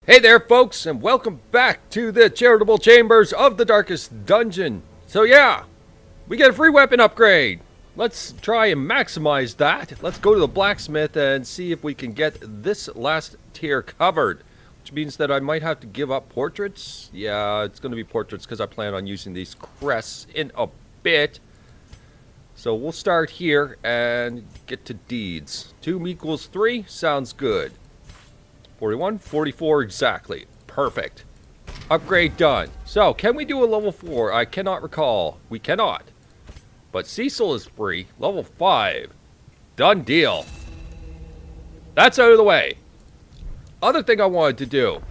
Hey there, folks, and welcome back to the charitable chambers of the Darkest Dungeon. So yeah, we get a free weapon upgrade. Let's try and maximize that. Let's go to the blacksmith and see if we can get this last tier covered. Which means that I might have to give up portraits. Yeah, it's going to be portraits because I plan on using these crests in a bit. So we'll start here and get to deeds. 2 equals 3, sounds good. 41, 44 exactly. Perfect. Upgrade done. So, can we do a level 4? I cannot recall. We cannot. But Cecil is free. Level 5. Done deal. That's out of the way. Other thing I wanted to do.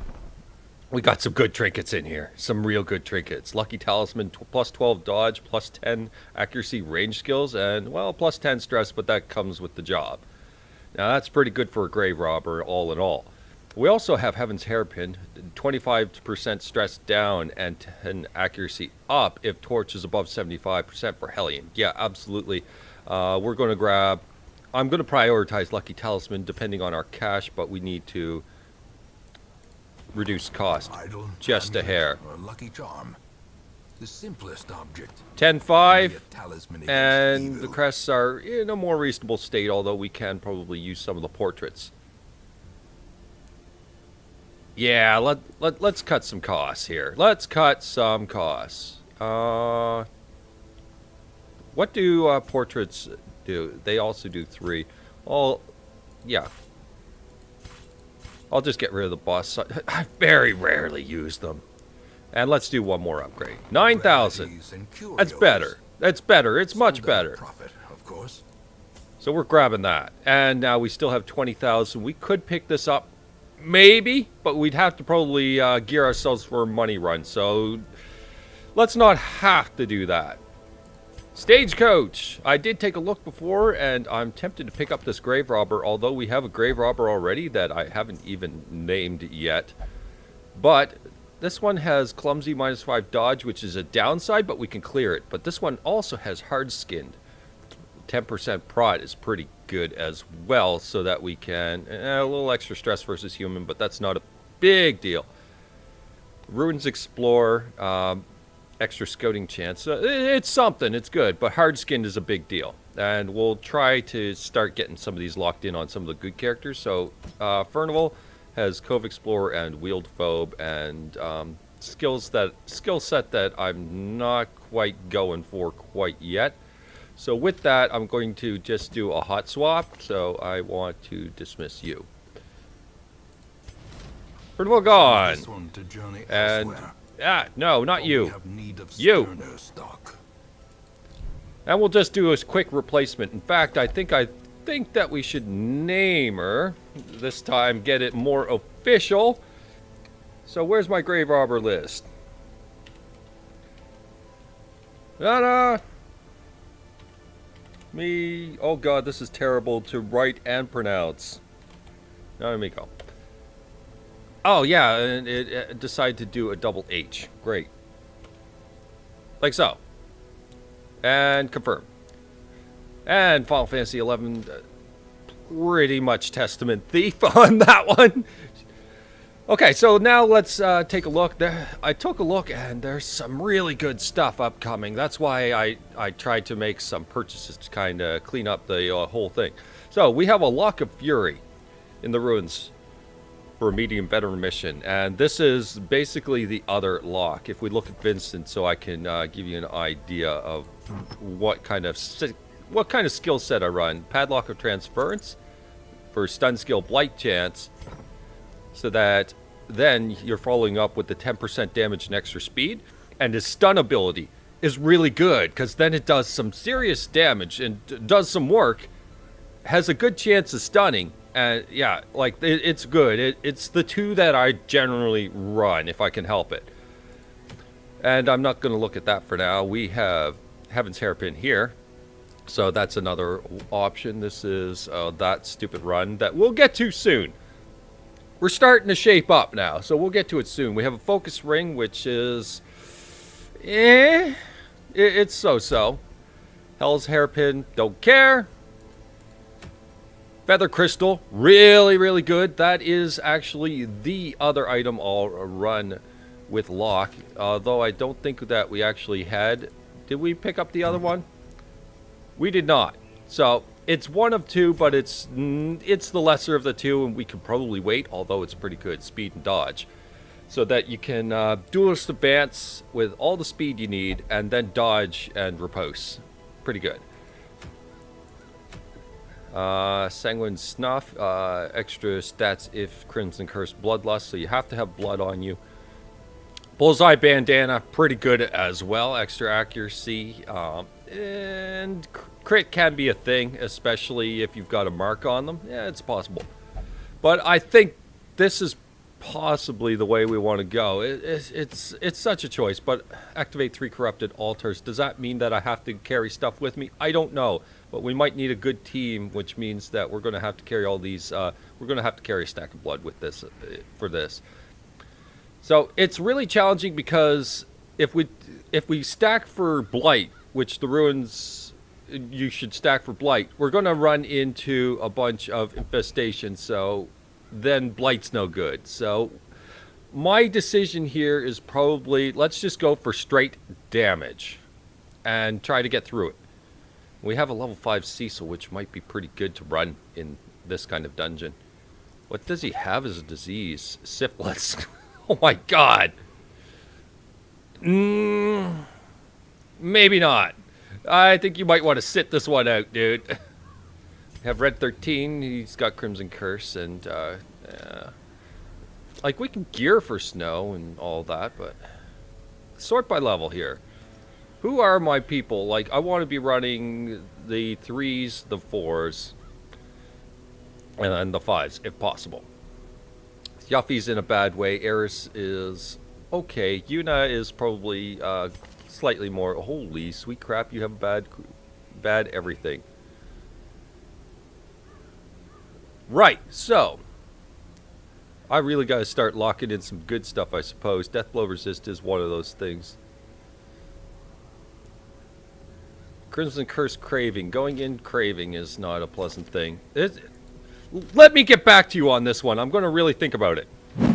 We got some good trinkets in here. Some real good trinkets. Lucky Talisman, plus 12 dodge, plus 10 accuracy range skills, and, well, plus 10 stress, but that comes with the job. Now, that's pretty good for a grave robber, all in all. We also have Heaven's Hairpin, 25% stress down and 10 accuracy up if torch is above 75% for Hellion. Yeah, absolutely. We're going to grab... I'm going to prioritize Lucky Talisman depending on our cash, but we need to reduce cost just a hair. Lucky charm. The simplest object. 10-5, and the crests are in a more reasonable state, although we can probably use some of the portraits. Yeah, let's cut some costs here. Let's cut some costs. What do portraits do? They also do 3. Well, yeah. I'll just get rid of the boss. I very rarely use them. And let's do one more upgrade. 9,000. That's better. That's better. It's much better. Profit, of course. So we're grabbing that. And now we still have 20,000. We could pick this up. Maybe, but we'd have to probably gear ourselves for a money run, so let's not have to do that. Stagecoach! I did take a look before, and I'm tempted to pick up this grave robber, although we have a grave robber already that I haven't even named yet. But this one has clumsy -5 dodge, which is a downside, but we can clear it. But this one also has hard skinned. 10% prod is pretty good as well, so that we can a little extra stress versus human, but that's not a big deal. Ruins Explorer, extra scouting chance. It's something, it's good, but hard skinned is a big deal, and we'll try to start getting some of these locked in on some of the good characters. So Furnival has Cove Explorer and Wield Phobe, and skill set that I'm not quite going for quite yet. So with that, I'm going to just do a hot swap. So I want to dismiss you. Furnival gone. And no, not you. You. And we'll just do a quick replacement. In fact, I think that we should name her this time. Get it more official. So where's my grave robber list? Nanaa Me, oh god, this is terrible to write and pronounce. Nanaa Mihgo. Oh yeah, and it decided to do a double H. Great. Like so. And confirm. And Final Fantasy 11, pretty much Testament Thief on that one. Okay, so now let's take a look. I took a look, and there's some really good stuff upcoming. That's why I tried to make some purchases to kind of clean up the whole thing. So we have a Lock of Fury in the ruins for a medium veteran mission, and this is basically the other lock. If we look at Vincent, so I can give you an idea of what kind of skill set I run. Padlock of Transference for stun skill Blight chance. So that then you're following up with the 10% damage and extra speed. And his stun ability is really good, because then it does some serious damage and does some work. Has a good chance of stunning. And yeah, like it's good. It's the two that I generally run if I can help it. And I'm not going to look at that for now. We have Heaven's Hairpin here. So that's another option. This is that stupid run that we'll get to soon. We're starting to shape up now, so we'll get to it soon. We have a focus ring, which is... it's so-so. Hell's Hairpin, don't care. Feather crystal, really, really good. That is actually the other item I'll run with Locke. Although I don't think that we actually had. Did we pick up the other one? We did not. So it's one of two, but it's the lesser of the two, and we could probably wait. Although it's pretty good, speed and dodge, so that you can duelist advance with all the speed you need, and then dodge and riposte. Pretty good. Sanguine Snuff, extra stats if Crimson Curse Bloodlust, so you have to have blood on you. Bullseye Bandana, pretty good as well, extra accuracy, and crit can be a thing, especially if you've got a mark on them. Yeah, it's possible. But I think this is possibly the way we want to go. It's such a choice, but activate 3 corrupted altars. Does that mean that I have to carry stuff with me? I don't know. But we might need a good team, which means that we're going to have to carry all these. We're going to have to carry a stack of blood with this for this. So it's really challenging because if we stack for blight, which the ruins you should stack for blight, we're going to run into a bunch of infestations. So then blight's no good. So my decision here is probably let's just go for straight damage and try to get through it. We have a level 5 Cecil, which might be pretty good to run in this kind of dungeon. What does he have as a disease? Syphilis. Oh my god. Maybe not. I think you might want to sit this one out, dude. We have Red 13. He's got Crimson Curse, and like we can gear for snow and all that, but sort by level here. Who are my people? Like, I want to be running the 3s, the 4s, and the 5s, if possible. Yuffie's in a bad way. Eris is okay. Yuna is probably slightly more. Holy sweet crap, you have bad everything. Right, so I really got to start locking in some good stuff, I suppose. Deathblow Resist is one of those things. Crimson Curse Craving. Going in craving is not a pleasant thing. Let me get back to you on this one. I'm going to really think about it.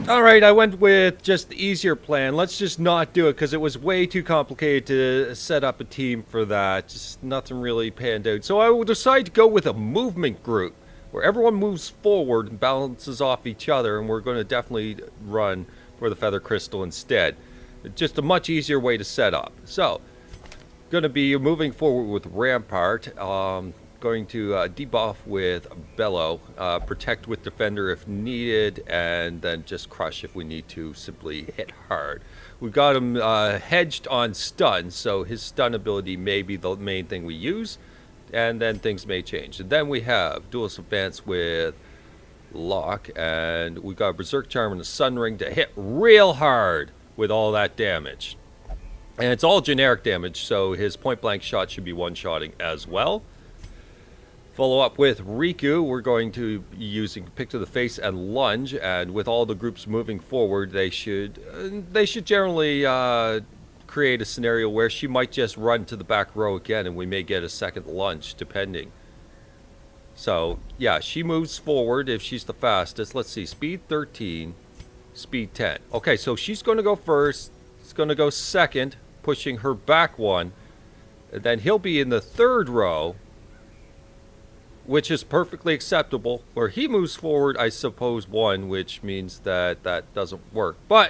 Alright, I went with just the easier plan. Let's just not do it because it was way too complicated to set up a team for that. Just nothing really panned out. So I will decide to go with a movement group where everyone moves forward and balances off each other, and we're going to definitely run for the Feather Crystal instead. Just a much easier way to set up. So going to be moving forward with Rampart, going to debuff with Bellow, protect with Defender if needed, and then just crush if we need to simply hit hard. We've got him hedged on stun, so his stun ability may be the main thing we use, and then things may change. And then we have Duelist Advance with Locke, and we got Berserk Charm and a Sun Ring to hit real hard with all that damage. And it's all generic damage, so his point-blank shot should be one-shotting as well. Follow up with Riku. We're going to be using Pick to the Face and Lunge, and with all the groups moving forward, they should generally create a scenario where she might just run to the back row again, and we may get a second lunge, depending. So, yeah, she moves forward if she's the fastest. Let's see, speed 13, speed 10. Okay, so she's going to go first. It's going to go second, pushing her back one. And then he'll be in the third row, which is perfectly acceptable. Where he moves forward, I suppose, one, which means that that doesn't work. But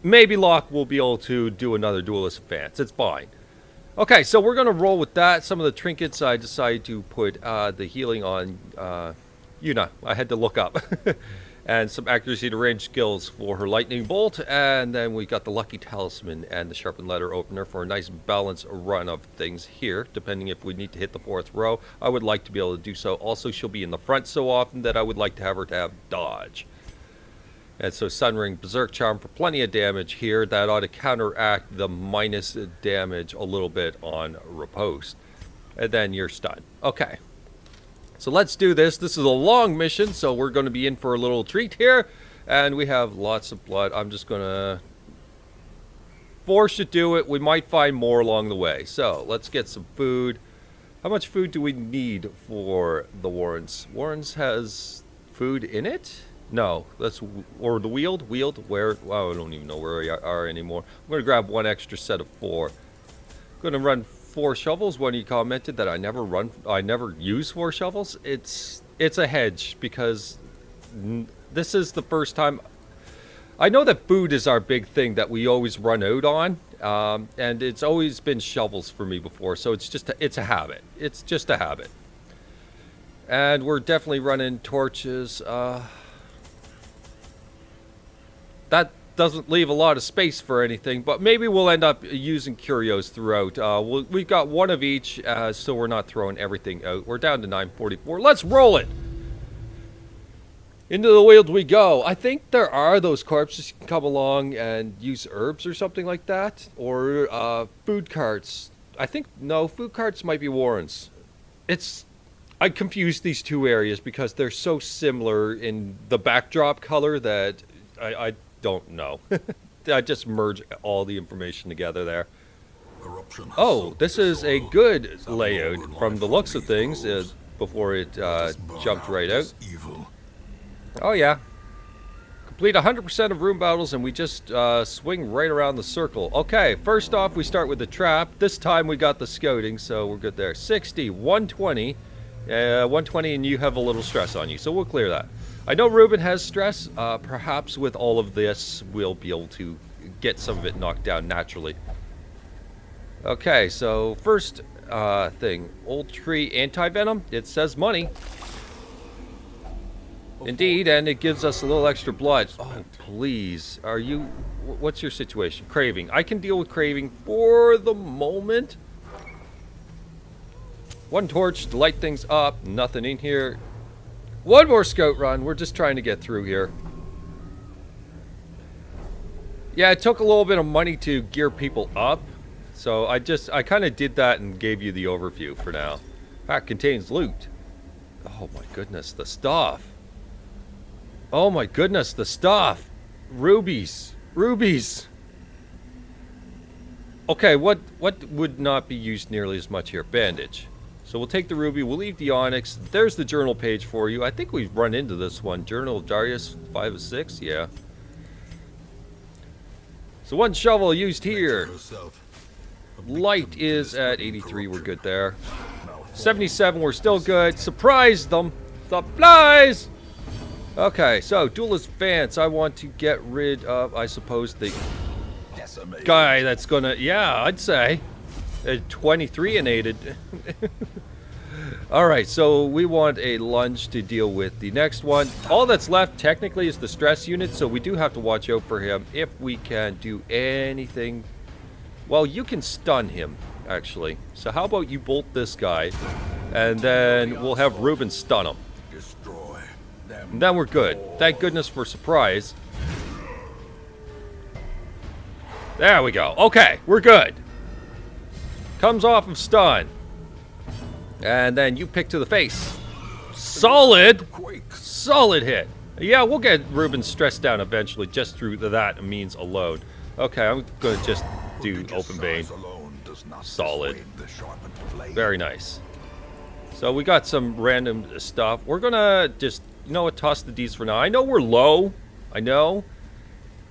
maybe Locke will be able to do another Duelist Advance. It's fine. Okay, so we're going to roll with that. Some of the trinkets, I decided to put the healing on Yuna. I had to look up. And some accuracy to range skills for her lightning bolt, and then we got the lucky talisman and the sharpened letter opener for a nice balanced run of things here, depending if we need to hit the fourth row. I would like to be able to do so. Also, she'll be in the front so often that I would like to have her to have dodge. And so Sun Ring, Berserk Charm for plenty of damage here. That ought to counteract the minus damage a little bit on riposte. And then you're stunned. Okay. So let's do this. This is a long mission, so we're going to be in for a little treat here. And we have lots of blood. I'm just going to force you to do it. We might find more along the way. So let's get some food. How much food do we need for the Warrens? Warrens has food in it? No, that's or the wheeled. Where? Wow, I don't even know where we are anymore. I'm gonna grab one extra set of 4. I'm gonna run 4 shovels. One of you commented that I never use 4 shovels. It's a hedge because this is the first time. I know that food is our big thing that we always run out on, and it's always been shovels for me before. So it's a habit. It's just a habit, and we're definitely running torches. That doesn't leave a lot of space for anything, but maybe we'll end up using curios throughout. We've got one of each, so we're not throwing everything out. We're down to 944. Let's roll it! Into the wild we go. I think there are those corpses you can come along and use herbs or something like that. Or food carts. No, food carts might be Warrens. I confuse these two areas because they're so similar in the backdrop color that I don't know. I just merge all the information together there. Oh, this is a good layout from the looks of things before it jumped right out. Oh yeah. Complete 100% of room battles and we just swing right around the circle. Okay, first off we start with the trap. This time we got the scouting, so we're good there. 60, 120. 120 and you have a little stress on you, so we'll clear that. I know Ruben has stress. Perhaps with all of this, we'll be able to get some of it knocked down naturally. Okay, so first thing. Old tree anti-venom. It says money. Indeed, and it gives us a little extra blood. Oh, please. What's your situation? Craving. I can deal with craving for the moment. 1 torch to light things up. Nothing in here. 1 more scout run. We're just trying to get through here. Yeah, it took a little bit of money to gear people up. So I kind of did that and gave you the overview for now. Pack contains loot. Oh my goodness, the stuff. Oh my goodness, the stuff. Rubies. Rubies. Okay, what would not be used nearly as much here? Bandage. So we'll take the ruby, we'll leave the onyx. There's the journal page for you. I think we've run into this one. Journal of Darius 5 of 6, yeah. So 1 shovel used here. Light is at 83, we're good there. 77, we're still good. Surprise them. Supplies! Okay, so Duelist Vance. I want to get rid of, I suppose, the guy that's gonna, yeah, I'd say. 23 inated. Alright, so we want a lunge to deal with the next one. All that's left technically is the stress unit, so we do have to watch out for him if we can do anything. Well, you can stun him, actually. So how about you bolt this guy, and then we'll have Ruben stun him. And then we're good. Thank goodness for surprise. There we go. Okay, we're good. Comes off of stun. And then you pick to the face. Solid! Solid hit. Yeah, we'll get Ruben stressed down eventually just through that means alone. Okay, I'm going to just do open vein. Solid. Very nice. So we got some random stuff. We're going to just, you know what, toss the Ds for now. I know we're low. I know.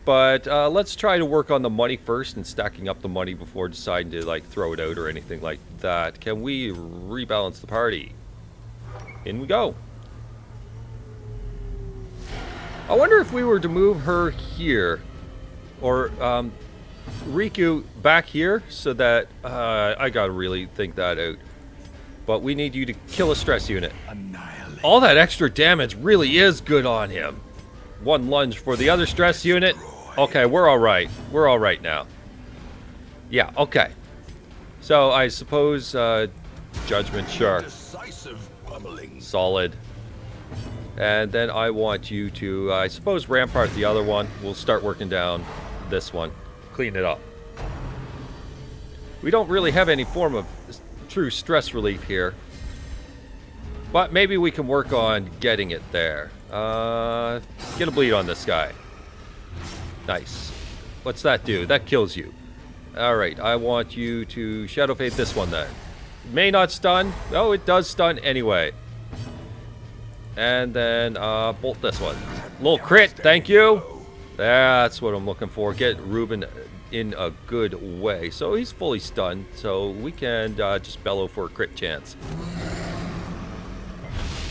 But let's try to work on the money first and stacking up the money before deciding to like throw it out or anything like that. Can we rebalance the party? In we go. I wonder if we were to move her here or Riku back here so that I gotta really think that out. But we need you to kill a stress unit. All that extra damage really is good on him. 1 lunge for the other stress unit. Okay, we're alright. We're alright now. Yeah, okay. So, I suppose, judgment, sure. Solid. And then I want you to, I suppose, rampart the other one. We'll start working down this one. Clean it up. We don't really have any form of true stress relief here. But maybe we can work on getting it there. Get a bleed on this guy. Nice. What's that do? That kills you. Alright, I want you to Shadow Fade this one then. May not stun. Oh, it does stun anyway. And then bolt this one. Little crit, thank you. That's what I'm looking for. Get Ruben in a good way. So he's fully stunned. So we can just bellow for a crit chance.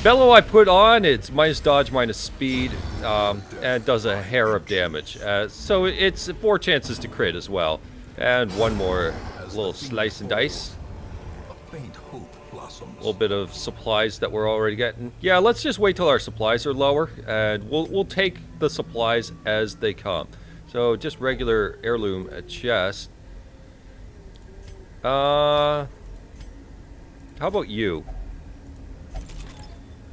Bellow I put on, it's minus dodge, minus speed, and does a hair of damage. So it's 4 chances to crit as well. And one more little slice and dice. A faint hope blossoms. A little bit of supplies that we're already getting. Yeah, let's just wait till our supplies are lower, and we'll take the supplies as they come. So just regular heirloom chest. How about you?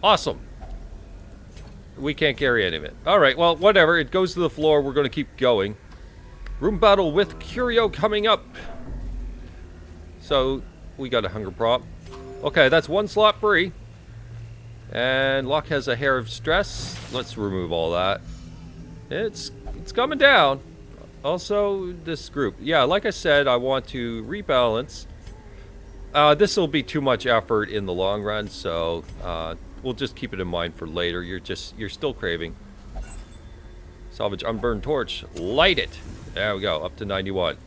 Awesome. We can't carry any of it. Alright, well, whatever. It goes to the floor. We're going to keep going. Room battle with Curio coming up. So, we got a hunger prop. Okay, that's 1 slot free. And Locke has a hair of stress. Let's remove all that. It's coming down. Also, this group. Yeah, like I said, I want to rebalance. This will be too much effort in the long run, so we'll just keep it in mind for later. You're still craving. Salvage unburned torch. Light it. There we go. Up to 91.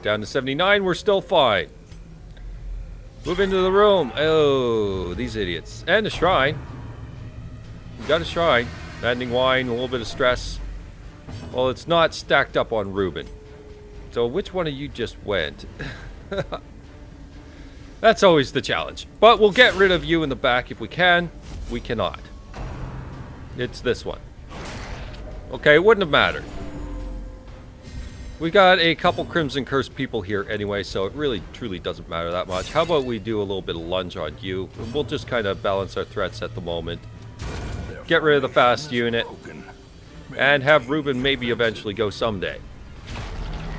Down to 79. We're still fine. Move into the room. Oh, these idiots. And a shrine. We got a shrine. Maddening wine. A little bit of stress. Well, it's not stacked up on Ruben. So which one of you just went? That's always the challenge. But we'll get rid of you in the back if we can. We cannot. It's this one. Okay, it wouldn't have mattered. We got a couple Crimson Curse people here anyway, so it really truly doesn't matter that much. How about we do a little bit of lunge on you? We'll just kind of balance our threats at the moment. Get rid of the fast unit. And have Ruben maybe eventually go someday.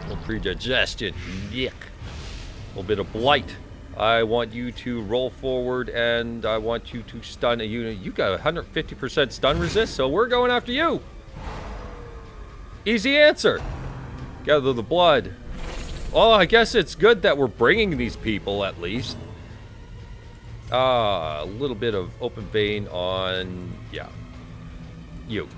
A little predigestion. Yuck. A little bit of blight. I want you to roll forward, and I want you to stun a unit. You got 150% stun resist, so we're going after you. Easy answer. Gather the blood. Well, I guess it's good that we're bringing these people, at least. A little bit of open vein on... Yeah. You.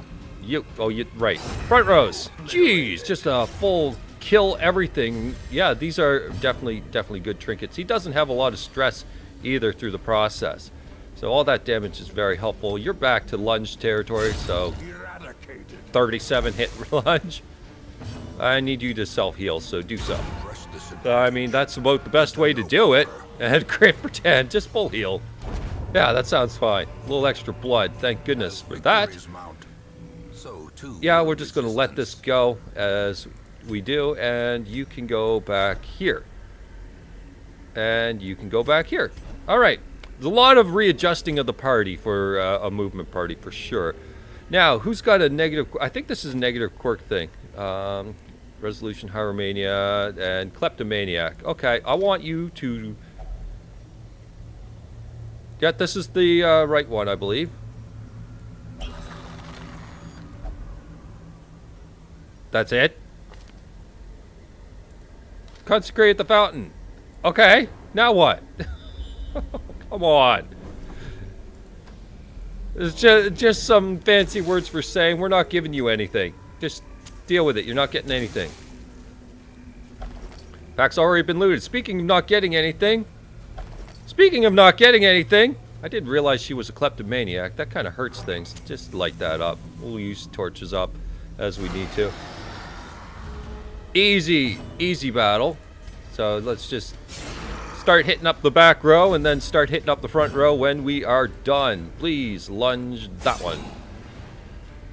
Oh, you... Right. Front rows. Jeez, just a full... kill everything. Yeah, these are definitely good trinkets. He doesn't have a lot of stress either through the process. So all that damage is very helpful. You're back to lunge territory, so 37 hit lunge. I need you to self-heal, so do so. I mean, that's about the best way to do it. And crit pretend, just full heal. Yeah, that sounds fine. A little extra blood, thank goodness for that. Yeah, we're just going to let this go as we do, and you can go back here. And you can go back here. Alright, there's a lot of readjusting of the party for a movement party for sure. Now, who's got a negative... I think this is a negative quirk thing. Resolution, Hieromania, and Kleptomaniac. Okay, I want you to... Yeah, this is the right one, I believe. That's it? Consecrate the fountain. Okay, now what? Come on. It's just some fancy words for saying we're not giving you anything. Just deal with it. You're not getting anything. Pack's already been looted. Speaking of not getting anything. I didn't realize she was a kleptomaniac. That kind of hurts things. Just light that up. We'll use torches up as we need to. Easy battle. So let's just start hitting up the back row and then start hitting up the front row when we are done. Please lunge that one.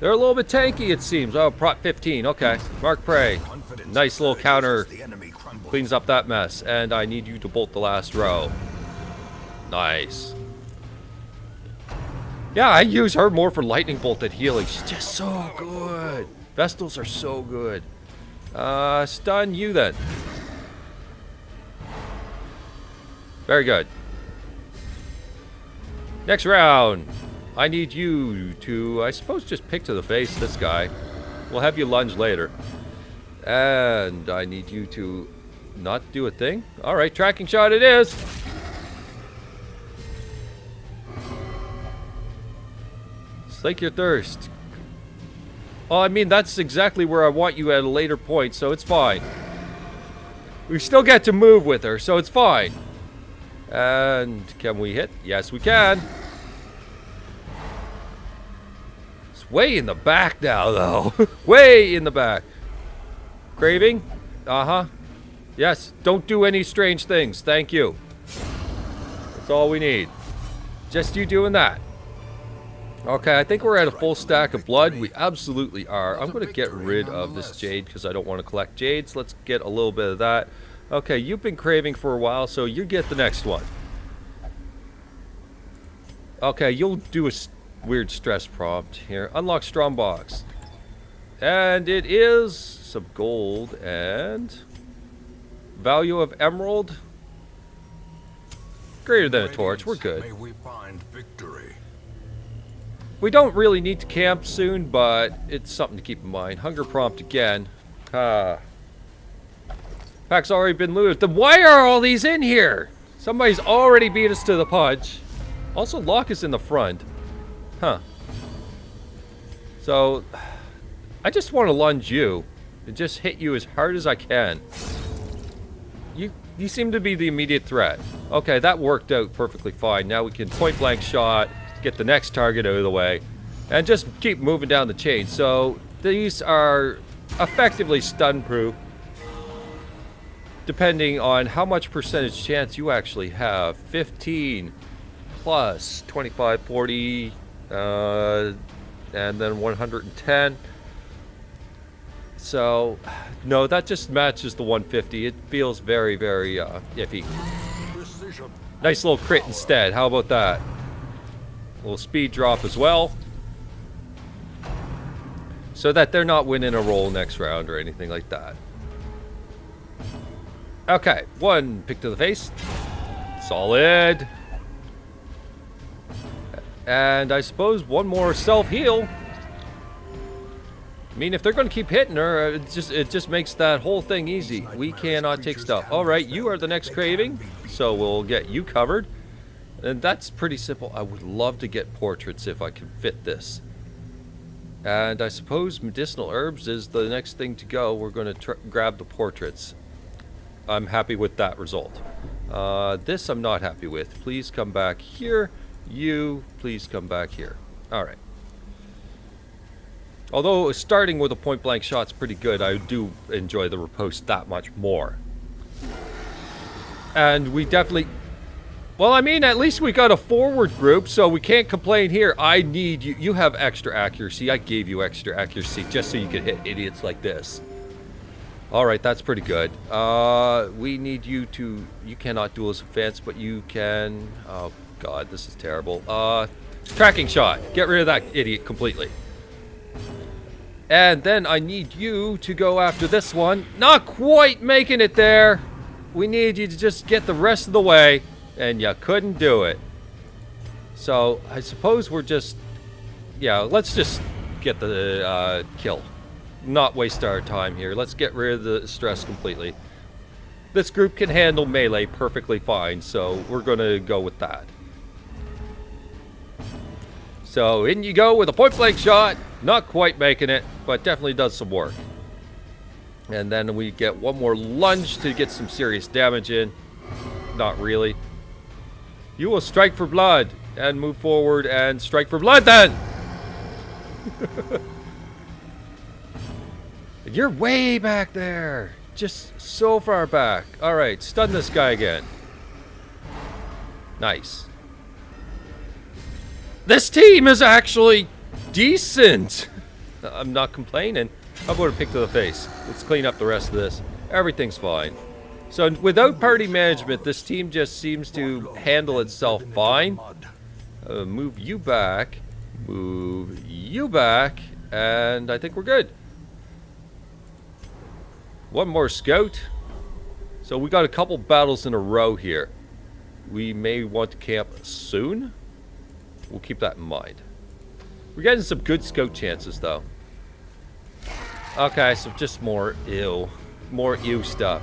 They're a little bit tanky, it seems. Oh, prot 15. Okay. Mark prey. Nice little counter. Cleans up that mess. And I need you to bolt the last row. Nice. Yeah, I use her more for lightning bolt than healing. She's just so good. Vestals are so good. Stun you then. Very good. Next round. I need you to, I suppose, just pick to the face this guy. We'll have you lunge later. And I need you to not do a thing? Alright, tracking shot it is. Slake your thirst. Well, I mean, that's exactly where I want you at a later point, so it's fine. We still get to move with her, so it's fine. And can we hit? Yes, we can. It's way in the back now, though. Way in the back. Craving? Uh-huh. Yes, don't do any strange things. Thank you. That's all we need. Just you doing that. Okay, I think we're at a full stack of blood. We absolutely are. I'm going to get rid of this jade because I don't want to collect jades. Let's get a little bit of that. Okay, you've been craving for a while, so you get the next one. Okay, you'll do a weird stress prompt here. Unlock strong box. And it is some gold and value of emerald. Greater than a torch. We're good. May we find victory. We don't really need to camp soon, but it's something to keep in mind. Hunger prompt again. Pack's already been looted. Then why are all these in here? Somebody's already beat us to the punch. Also, Locke is in the front. Huh. So, I just want to lunge you and just hit you as hard as I can. You seem to be the immediate threat. Okay, that worked out perfectly fine. Now we can point blank shot, get the next target out of the way, and just keep moving down the chain. So these are effectively stun proof, depending on how much percentage chance you actually have. 15 plus 25, 40, and then 110. So, no, that just matches the 150. It feels very, very iffy. Precision. Nice little crit instead. How about that? A little speed drop as well. So that they're not winning a roll next round or anything like that. Okay, one pick to the face. Solid. And I suppose one more self-heal. I mean, if they're going to keep hitting her, it just makes that whole thing easy. We cannot take stuff. All right, you are the next craving, so we'll get you covered. And that's pretty simple. I would love to get portraits if I can fit this. And I suppose medicinal herbs is the next thing to go. We're going to grab the portraits. I'm happy with that result. This I'm not happy with. Please come back here. You, please come back here. All right. Although starting with a point-blank shot's pretty good, I do enjoy the riposte that much more. And we definitely... Well, I mean, at least we got a forward group, so we can't complain here. I need you. You have extra accuracy. I gave you extra accuracy just so you could hit idiots like this. Alright, that's pretty good. We need you to... You cannot duel as advanced, but you can... Oh, God, this is terrible. Tracking shot. Get rid of that idiot completely. And then I need you to go after this one. Not quite making it there. We need you to just get the rest of the way. And you couldn't do it. So, I suppose we're just... Yeah, let's just get the kill. Not waste our time here. Let's get rid of the stress completely. This group can handle melee perfectly fine, so we're going to go with that. So, in you go with a point-blank shot. Not quite making it, but definitely does some work. And then we get one more lunge to get some serious damage in. Not really. You will strike for blood and move forward and strike for blood then! You're way back there. Just so far back. Alright, stun this guy again. Nice. This team is actually decent. I'm not complaining. How about a pick to the face? Let's clean up the rest of this. Everything's fine. So without party management, this team just seems to handle itself fine. Move you back. Move you back. And I think we're good. One more scout. So we got a couple battles in a row here. We may want to camp soon. We'll keep that in mind. We're getting some good scout chances, though. Okay, so just more ew. More ew stuff.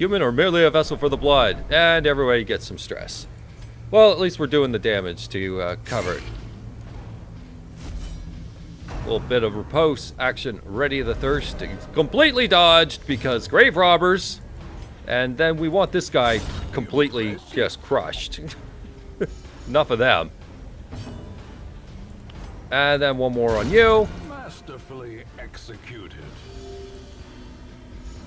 Human or merely a vessel for the blood. And everybody gets some stress. Well, at least we're doing the damage to cover it. A little bit of riposte action. Ready the thirst. It's completely dodged because grave robbers. And then we want this guy completely just crushed. Enough of them. And then one more on you. Masterfully executed.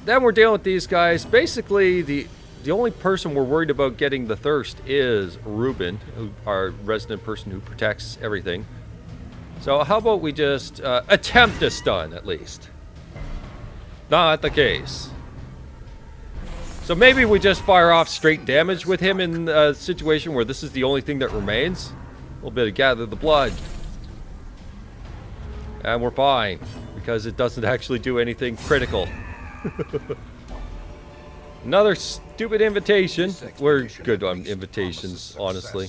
Then we're dealing with these guys. Basically, the only person we're worried about getting the thirst is Ruben, our resident person who protects everything. So how about we just attempt a stun, at least? Not the case. So maybe we just fire off straight damage with him in a situation where this is the only thing that remains. A little bit of gather the blood. And we're fine, because it doesn't actually do anything critical. Another stupid invitation. We're good on invitations, honestly.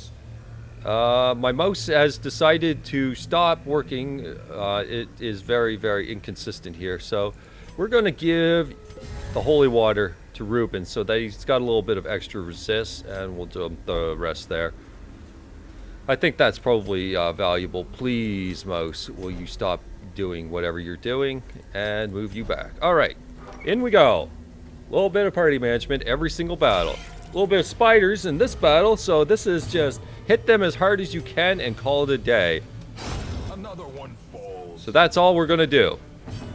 My mouse has decided to stop working. It is very, very inconsistent here. So we're going to give the holy water to Ruben so that he's got a little bit of extra resist, and we'll do the rest there. I think that's probably valuable. Please, mouse, will you stop doing whatever you're doing and move you back. All right, in we go. A little bit of party management every single battle. A little bit of spiders in this battle, so this is just hit them as hard as you can and call it a day. Another one falls. So that's all we're gonna do.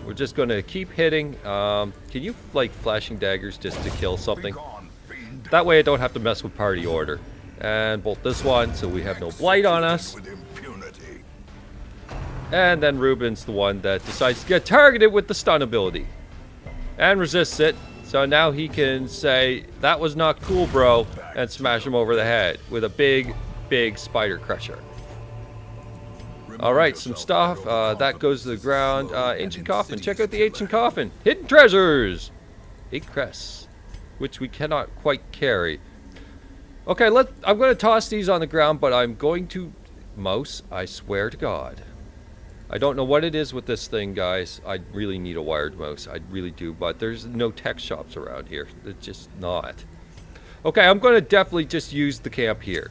We're just gonna keep hitting. Can you like flashing daggers just to kill something? That way I don't have to mess with party order. And bolt this one so we have no blight on us. And then Ruben's the one that decides to get targeted with the stun ability. And resists it. So now he can say, that was not cool, bro, and smash him over the head with a big, big spider crusher. Alright, some stuff. That goes to the ground. Ancient coffin. Check out the ancient coffin. Hidden treasures! 8 crests, which we cannot quite carry. Okay, I'm going to toss these on the ground, but I'm going to... Mouse, I swear to God. I don't know what it is with this thing, guys. I really need a wired mouse. I really do, but there's no tech shops around here. There's just not. Okay, I'm going to definitely just use the camp here.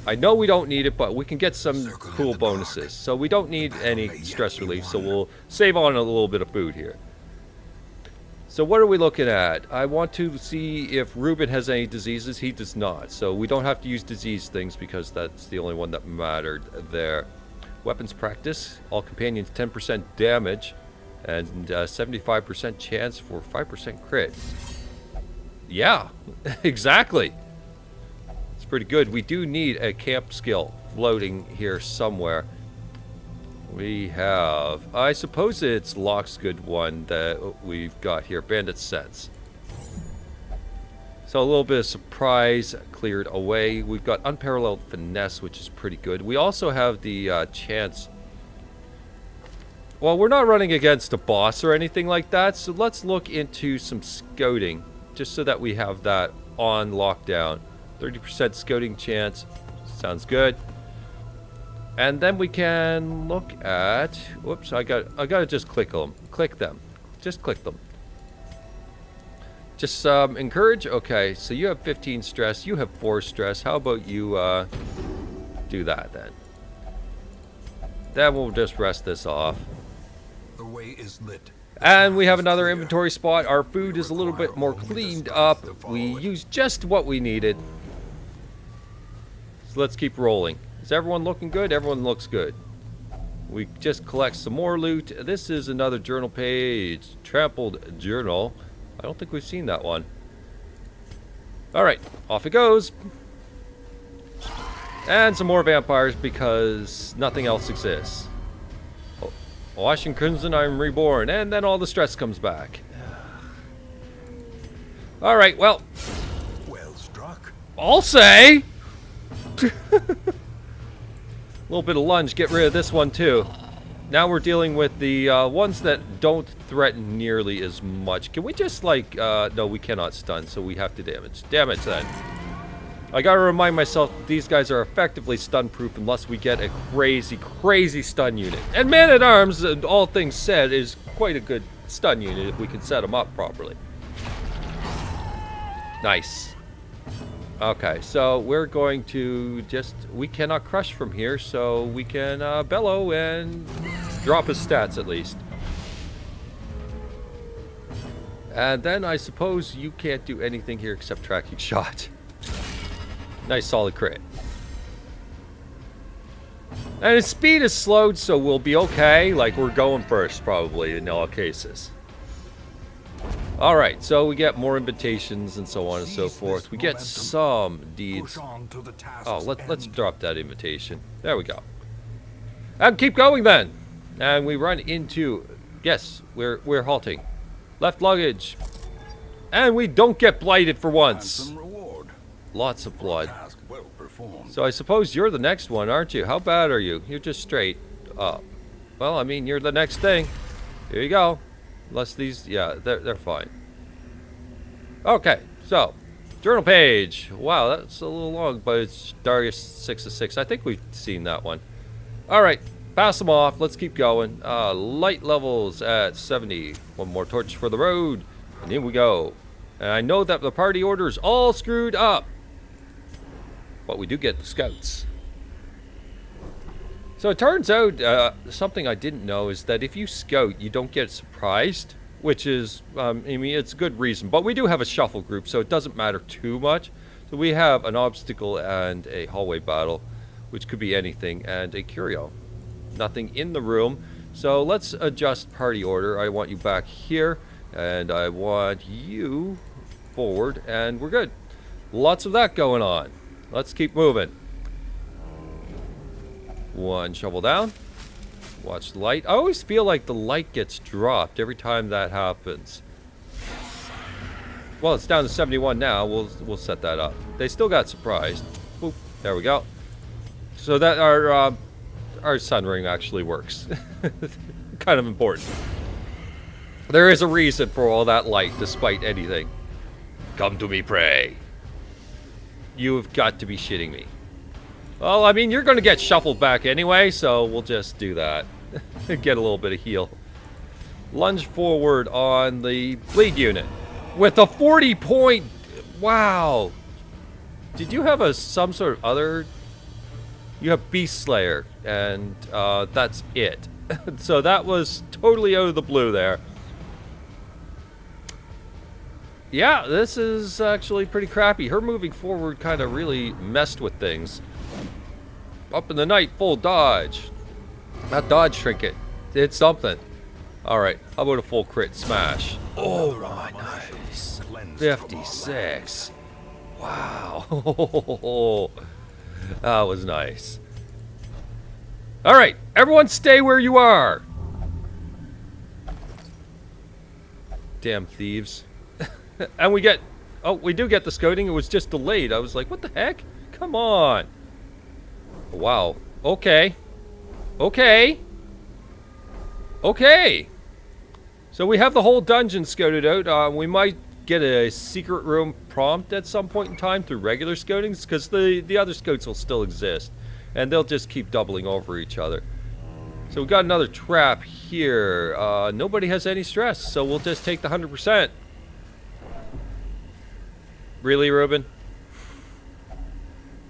I know we don't need it, but we can get some cool bonuses. So we don't need any stress relief, so we'll save on a little bit of food here. So what are we looking at? I want to see if Ruben has any diseases. He does not. So we don't have to use disease things because that's the only one that mattered there. Weapons practice. All companions 10% damage and 75% chance for 5% crit. Yeah, exactly. It's pretty good. We do need a camp skill floating here somewhere. We have, I suppose it's Locke's good one that we've got here, Bandit Sense. So a little bit of surprise cleared away. We've got unparalleled finesse, which is pretty good. We also have the chance. Well, we're not running against a boss or anything like that, so let's look into some scouting, just so that we have that on lockdown. 30% scouting chance, sounds good. And then we can look at, whoops, I gotta just click them. Just click them. Just encourage, okay, so you have 15 stress, you have 4 stress. How about you do that then? Then we'll just rest this off. The way is lit. And we have another inventory spot. Our food is a little bit more cleaned up. We used just what we needed. So let's keep rolling. Is everyone looking good? Everyone looks good. We just collect some more loot. This is another journal page. Trampled journal. I don't think we've seen that one. Alright, off it goes. And some more vampires because nothing else exists. Oh, Wash in Crimson, I'm reborn. And then all the stress comes back. Alright, well. Well struck. I'll say. A little bit of lunge, get rid of this one too. Now we're dealing with the ones that don't threaten nearly as much. Can we just like, no, we cannot stun, so we have to damage. Damage then. I gotta remind myself that these guys are effectively stun-proof unless we get a crazy, crazy stun unit. And Man-at-Arms, all things said, is quite a good stun unit if we can set them up properly. Nice. Okay, so we're going to just... We cannot crush from here, so we can bellow and drop his stats at least. And then I suppose you can't do anything here except tracking shot. Nice solid crit. And his speed is slowed, so we'll be okay. Like, we're going first, probably, in all cases. Alright, so we get more invitations and so on and so forth. We get some deeds. Oh, let's drop that invitation. There we go. And keep going then. And we run into... Yes, we're halting. Left luggage. And we don't get blighted for once. Lots of blood. So I suppose you're the next one, aren't you? How bad are you? You're just straight up. Well, I mean, you're the next thing. Here you go. Unless these... Yeah, they're fine. Okay, so... Journal page. Wow, that's a little long, but it's Darius 6 of 6. I think we've seen that one. Alright, pass them off. Let's keep going. Light levels at 70. One more torch for the road. And in we go. And I know that the party order is all screwed up. But we do get the scouts. So it turns out, something I didn't know is that if you scout, you don't get surprised. Which is, I mean, it's a good reason. But we do have a shuffle group, so it doesn't matter too much. So we have an obstacle and a hallway battle, which could be anything, and a curio. Nothing in the room. So let's adjust party order. I want you back here, and I want you forward, and we're good. Lots of that going on. Let's keep moving. One shovel down. Watch the light. I always feel like the light gets dropped every time that happens. Well, it's down to 71 now. We'll set that up. They still got surprised. Boop. There we go. So that our sun ring actually works. Kind of important. There is a reason for all that light, despite anything. Come to me, pray. You've got to be shitting me. Well, I mean, you're going to get shuffled back anyway, so we'll just do that. Get a little bit of heal. Lunge forward on the bleed unit. With a 40 point... Wow. Did you have some sort of other... You have Beast Slayer, and that's it. So that was totally out of the blue there. Yeah, this is actually pretty crappy. Her moving forward kind of really messed with things. Up in the night, full dodge. Not dodge trinket. Did something. Alright, how about a full crit smash? Oh my, nice. 56. Wow. That was nice. Alright, everyone stay where you are. Damn thieves. And we get... Oh, we do get the scouting. It was just delayed. I was like, what the heck? Come on. Wow. Okay. Okay. Okay. So we have the whole dungeon scouted out. We might get a secret room prompt at some point in time through regular scoutings, because the other scouts will still exist. And they'll just keep doubling over each other. So we got another trap here. Nobody has any stress, so we'll just take the 100%. Really, Ruben?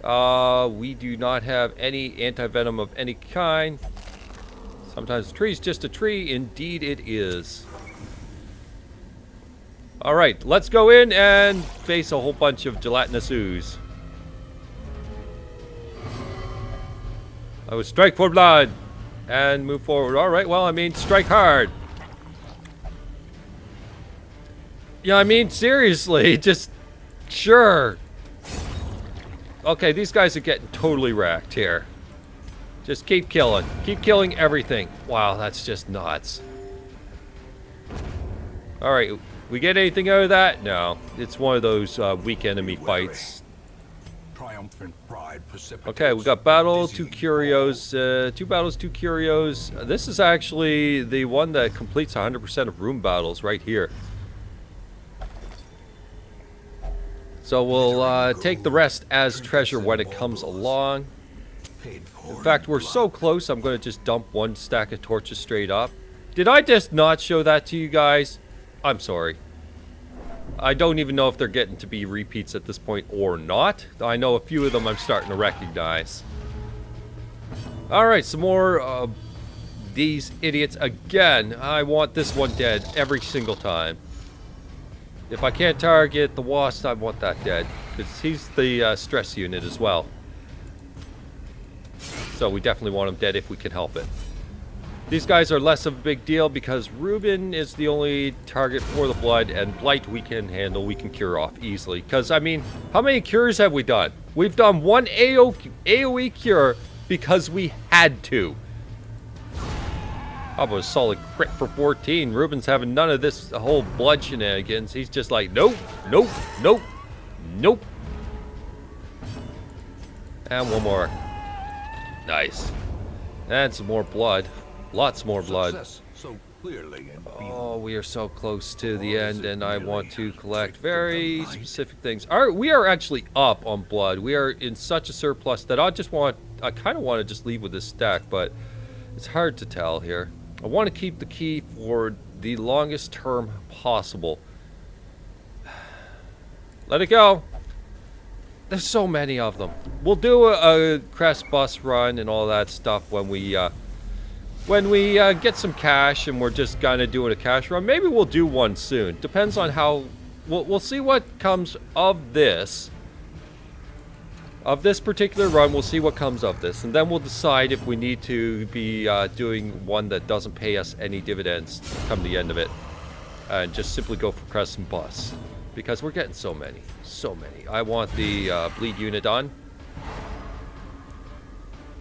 We do not have any anti-venom of any kind. Sometimes a tree's just a tree. Indeed it is. Alright, let's go in and face a whole bunch of gelatinous ooze. I would strike for blood and move forward. Alright, well, I mean, strike hard. Yeah, I mean, seriously, just... Sure. Okay, these guys are getting totally wrecked here. Just keep killing. Keep killing everything. Wow, that's just nuts. Alright, we get anything out of that? No. It's one of those weak enemy fights. Okay, we got battle, 2 curios. 2 battles, 2 curios. This is actually the one that completes 100% of room battles right here. So we'll take the rest as treasure when it comes along. In fact, we're so close, I'm going to just dump 1 stack of torches straight up. Did I just not show that to you guys? I'm sorry. I don't even know if they're getting to be repeats at this point or not. I know a few of them I'm starting to recognize. Alright, some more these idiots again. I want this one dead every single time. If I can't target the wasp, I want that dead. Because he's the stress unit as well. So we definitely want him dead if we can help it. These guys are less of a big deal because Reuben is the only target for the blood, and Blight we can handle, we can cure off easily. Because, I mean, how many cures have we done? We've done one AoE cure because we had to. How about a solid crit for 14? Reuben's having none of this whole blood shenanigans. He's just like, nope, nope, nope, nope. And one more. Nice. And some more blood. Lots more blood. Success so clearly and Oh, we are so close to the end, and I want to collect very specific things. We are actually up on blood. We are in such a surplus that I kind of want to just leave with this stack, but it's hard to tell here. I want to keep the key for the longest term possible. Let it go. There's so many of them. We'll do a crest bus run and all that stuff when we get some cash and we're just kind of doing a cash run. Maybe we'll do one soon. Depends on how... We'll see what comes of this. Of this particular run, we'll see what comes of this. And then we'll decide if we need to be doing one that doesn't pay us any dividends come the end of it. And just simply go for crest and bus. Because we're getting so many. So many. I want the bleed unit done.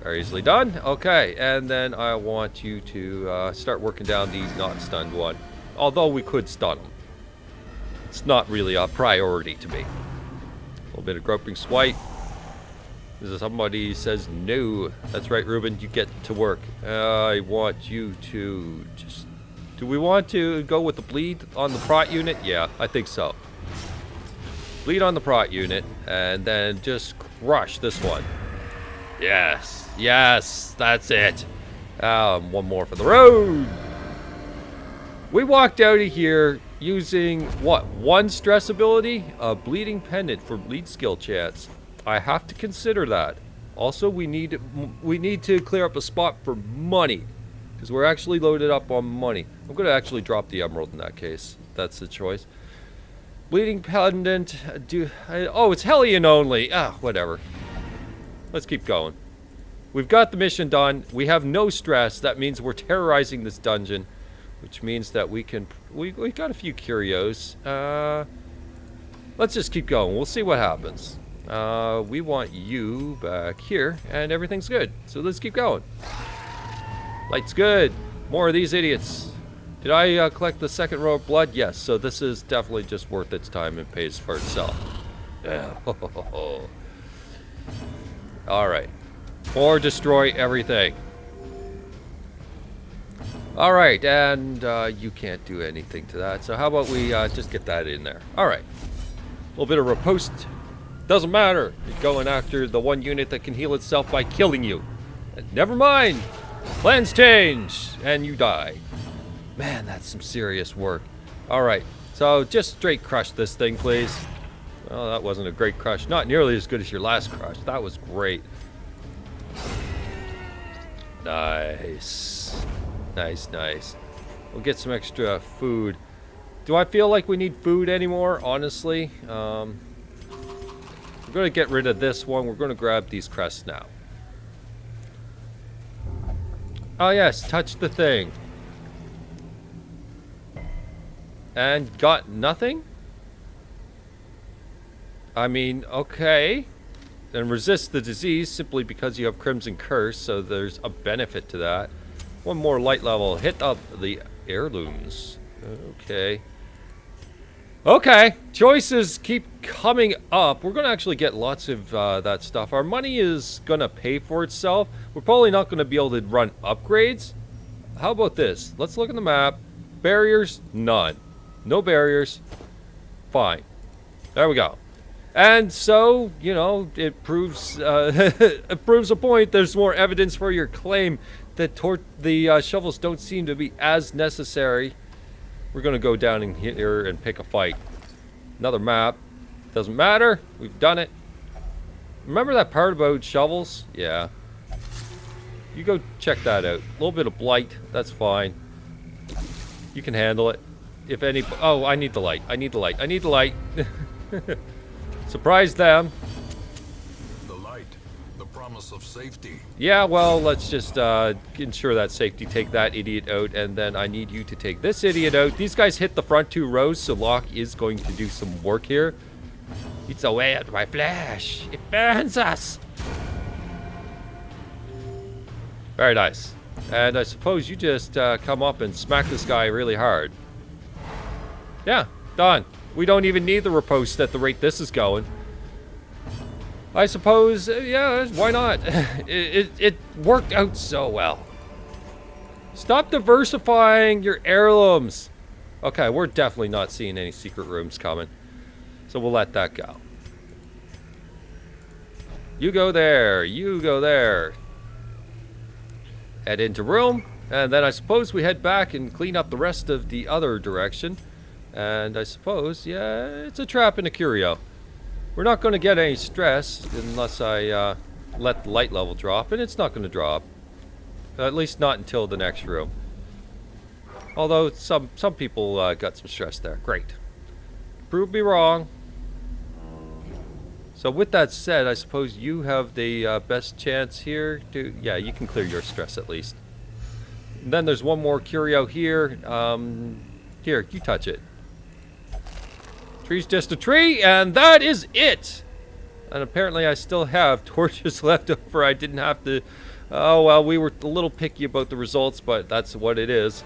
Very easily done. Okay, and then I want you to start working down the not stunned one. Although we could stun them. It's not really a priority to me. A little bit of groping swipe. Somebody says no. That's right, Reuben, you get to work. I want you to just... Do we want to go with the bleed on the prot unit? Yeah, I think so. Bleed on the prot unit, and then just crush this one. Yes, yes, that's it. One more for the road. We walked out of here using, what, one stress ability? A bleeding pendant for bleed skill chance. I have to consider that. Also, we need to clear up a spot for money. Because we're actually loaded up on money. I'm going to actually drop the emerald in that case. That's the choice. Bleeding pendant. Oh, it's Hellion only. Whatever. Let's keep going. We've got the mission done. We have no stress. That means we're terrorizing this dungeon. Which means that we can... We got a few curios. Let's just keep going. We'll see what happens. We want you back here. And everything's good. So let's keep going. Light's good. More of these idiots. Did I collect the second row of blood? Yes. So this is definitely just worth its time and pays for itself. Yeah. Alright. Or destroy everything. Alright, and you can't do anything to that. So how about we just get that in there. Alright. A little bit of riposte. Doesn't matter. You're going after the one unit that can heal itself by killing you. And never mind. Plans change. And you die. Man, that's some serious work. Alright. So just straight crush this thing, please. Well, that wasn't a great crush. Not nearly as good as your last crush. That was great. Nice. Nice, nice. We'll get some extra food. Do I feel like we need food anymore? Honestly. We're going to get rid of this one. We're going to grab these crests now. Oh yes, touch the thing. And got nothing? I mean, okay. And resist the disease simply because you have Crimson Curse, so there's a benefit to that. One more light level. Hit up the heirlooms. Okay. Okay. Choices keep coming up. We're going to actually get lots of that stuff. Our money is going to pay for itself. We're probably not going to be able to run upgrades. How about this? Let's look at the map. Barriers? None. No barriers. Fine. There we go. And so, you know, it proves it proves a point. There's more evidence for your claim that the shovels don't seem to be as necessary. We're going to go down in here and pick a fight. Another map. Doesn't matter. We've done it. Remember that part about shovels? Yeah. You go check that out. A little bit of blight. That's fine. You can handle it. If any... Oh, I need the light. I need the light. I need the light. Surprise them. The light. The promise of safety. Yeah, well, let's just ensure that safety. Take that idiot out, and then I need you to take this idiot out. These guys hit the front 2 rows, so Locke is going to do some work here. Eats away at my flesh. It burns us. Very nice. And I suppose you just come up and smack this guy really hard. Yeah, done. We don't even need the riposte at the rate this is going. I suppose, yeah, why not? It worked out so well. Stop diversifying your heirlooms. Okay, we're definitely not seeing any secret rooms coming. So we'll let that go. You go there. You go there. Head into room. And then I suppose we head back and clean up the rest of the other direction. And I suppose, yeah, it's a trap and a curio. We're not going to get any stress unless I let the light level drop. And it's not going to drop. At least not until the next room. Although some people got some stress there. Great. Prove me wrong. So with that said, I suppose you have the best chance here to... Yeah, you can clear your stress at least. And then there's one more curio here. Here, you touch it. Tree's just a tree, and that is it! And apparently I still have torches left over. I didn't have to... Oh, well, we were a little picky about the results, but that's what it is.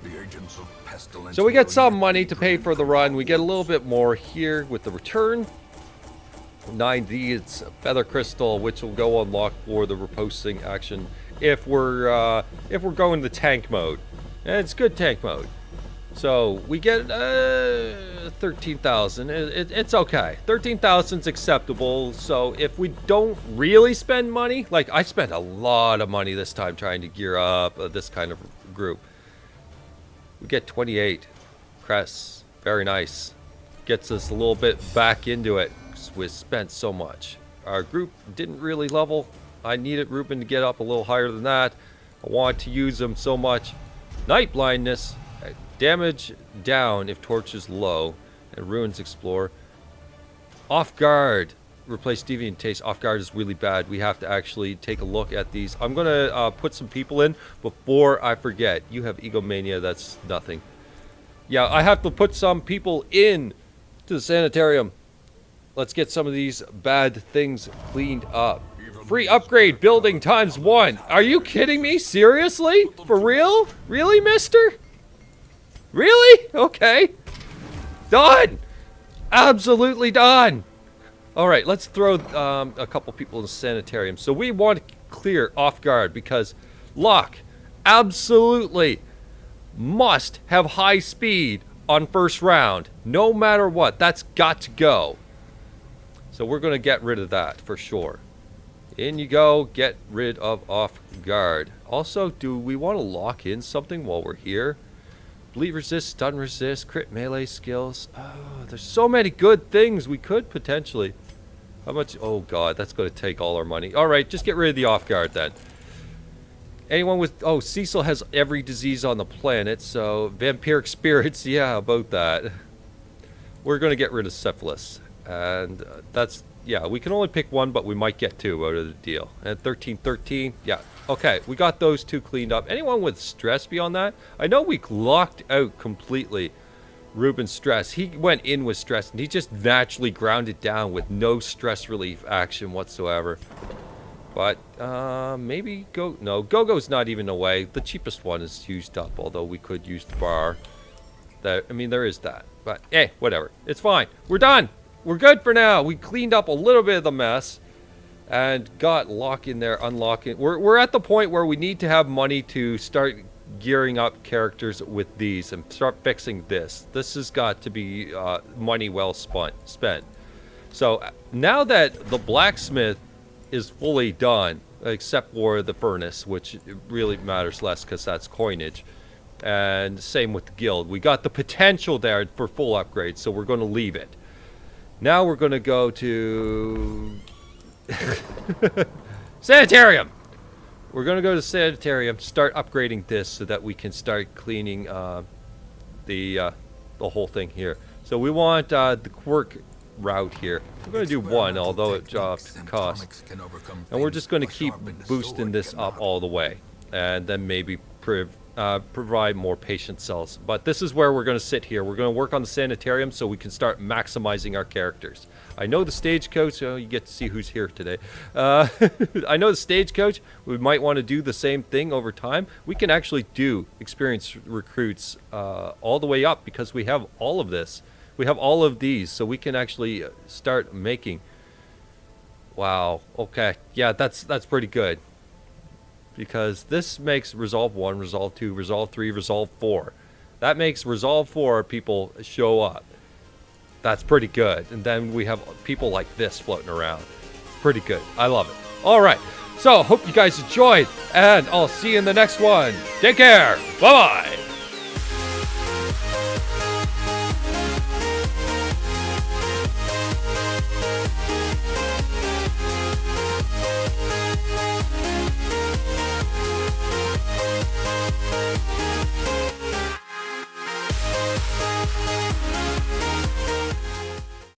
The agents of pestilence. So we get some money to pay for the run. We get a little bit more here with the return. 9D, it's a feather crystal, which will go unlocked for the reposting action if we're going the tank mode. And it's good tank mode. So we get 13,000. It's okay. 13,000's acceptable. So if we don't really spend money, like I spent a lot of money this time trying to gear up this kind of group. We get 28 crests. Very nice. Gets us a little bit back into it. We spent so much. Our group didn't really level. I needed Ruben to get up a little higher than that. I want to use him so much. Night blindness. Damage down if torch is low. And ruins explore. Off guard. Replace deviant taste. Off guard is really bad. We have to actually take a look at these. I'm going to put some people in before I forget. You have egomania. That's nothing. Yeah, I have to put some people in to the sanitarium. Let's get some of these bad things cleaned up. Free upgrade building ×1. Are you kidding me? Seriously? For real? Really, mister? Really? Okay. Done. Absolutely done. All right, let's throw a couple people in the sanitarium. So we want to clear off guard because Locke absolutely must have high speed on first round. No matter what. That's got to go. So we're going to get rid of that for sure. In you go. Get rid of off guard. Also, do we want to lock in something while we're here? Bleed resist, stun resist, crit melee skills. Oh, there's so many good things we could potentially. How much? Oh god, that's going to take all our money. Alright, just get rid of the off guard then. Anyone with... Oh, Cecil has every disease on the planet, so... Vampiric spirits, yeah, about that. We're going to get rid of syphilis. And that's... Yeah, we can only pick one, but we might get two out of the deal. And 1313, yeah. Okay, we got those two cleaned up. Anyone with stress beyond that? I know we locked out completely Ruben's stress. He went in with stress, and he just naturally ground it down with no stress relief action whatsoever. But, maybe Go... No, Go-Go's not even away. The cheapest one is used up, although we could use the bar. I mean, there is that. But, hey, whatever. It's fine. We're done! We're good for now. We cleaned up a little bit of the mess and got Locke in there, unlocking. We're at the point where we need to have money to start gearing up characters with these and start fixing this. This has got to be money well spent. So now that the blacksmith is fully done, except for the furnace, which really matters less because that's coinage, and same with the guild. We got the potential there for full upgrades, so we're going to leave it. Now we're going to go to sanitarium. We're going to go to sanitarium, start upgrading this so that we can start cleaning the whole thing here. So we want the quirk route here. We're going to do one, although it drops cost. And we're just going to keep boosting this up all the way. And then maybe provide more patient cells. But this is where we're going to sit here. We're going to work on the sanitarium so we can start maximizing our characters. I know the stagecoach. Oh, you get to see who's here today. I know the stagecoach. We might want to do the same thing over time. We can actually do experienced recruits all the way up because we have all of this. We have all of these, so we can actually start making. Wow. Okay. Yeah, that's pretty good. Because this makes Resolve 1, Resolve 2, Resolve 3, Resolve 4. That makes Resolve 4 people show up. That's pretty good. And then we have people like this floating around. It's pretty good. I love it. All right. So, hope you guys enjoyed. And I'll see you in the next one. Take care. Bye-bye.